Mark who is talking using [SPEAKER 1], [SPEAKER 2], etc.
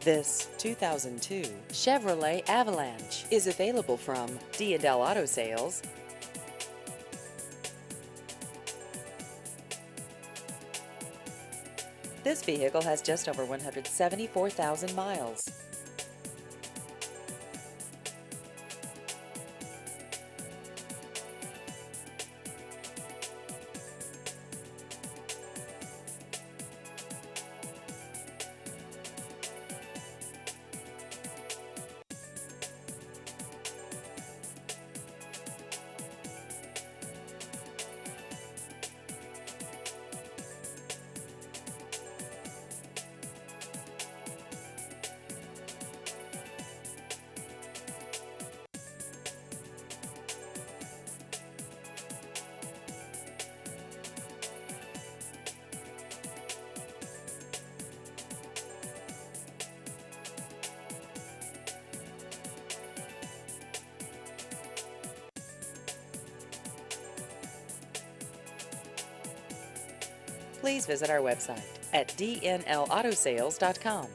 [SPEAKER 1] This 2002 Chevrolet Avalanche is available from D&L Auto Sales. This vehicle has just over 174,000 miles. Please visit our website at dnlautosales.com.